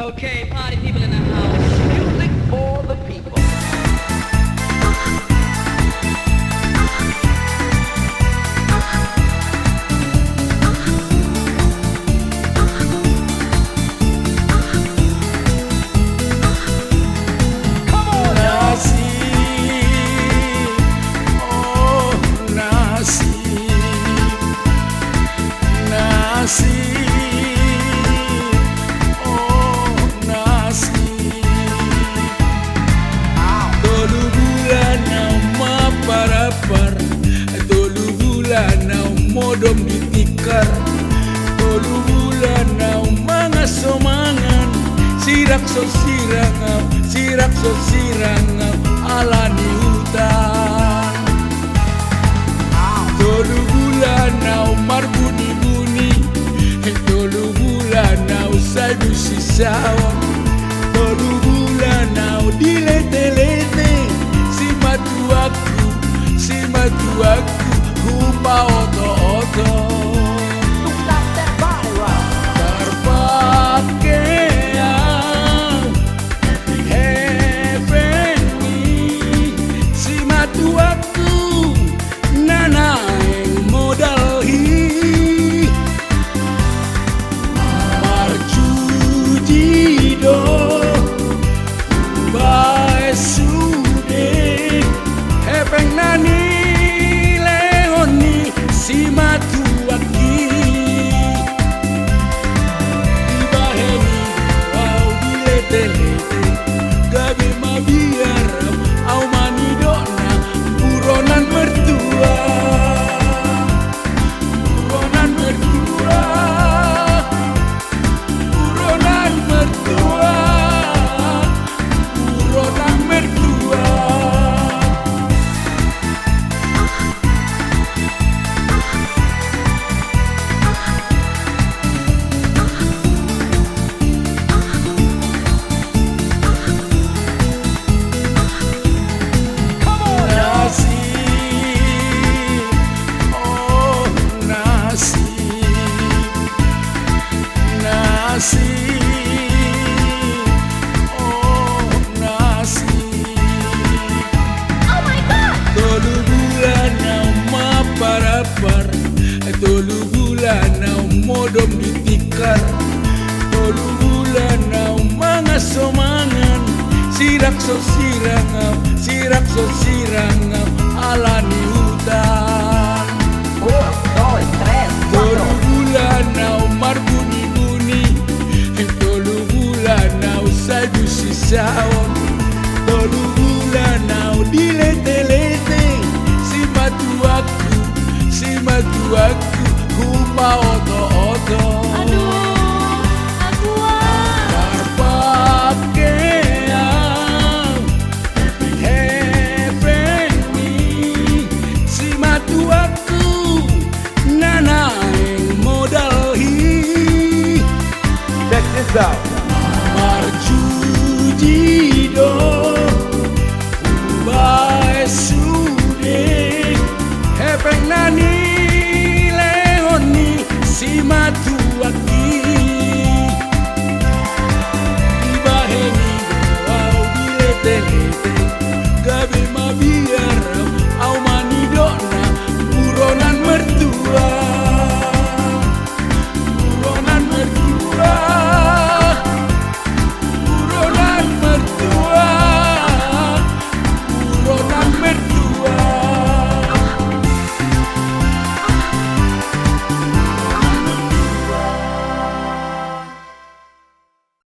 Okay, party people in the house. Music for the people. Come on, Nasi, oh nasi, nasi, oh nasi. Tolu bulan au maparapar, tolu bulan au modom ditikar, tolu bulan au mangasomangan, sirak so sirangau, sirak so sirangau, alani hutan. Tolu bulan au marbuni-buni, tolu bulan au saibu sisawan, tolu bulan au dilete-lete, si matu aku, rupa oto-oto. Tukang terbaik. Terpakaian Heavenly, si matu aku, nana yang modal hi marjudido bae sude hepeng nani leoni si matu aki dibaheni au dilete-lete gabe mabiar au manidona buronan mertua buronan mertua buronan mertua buronan mertua. Come on, Nasi, oh nasi, nasi, oh nasi. oh my God. Tolu bulan au maparapar, tolu bulan au modom ditikar, tolu bulan au mangasomangan, sirak so sirangau, alani hutan. 1, 2, 3, Tolu 4. bulan au marbuni-buni, tolu bulan au saibu sisawan, tolu bulan au dilete-lete, si matu aku, rupa oto-oto. Terpakaian Heavenly, si matu aku, nana yang modal hi Check this out. marjudi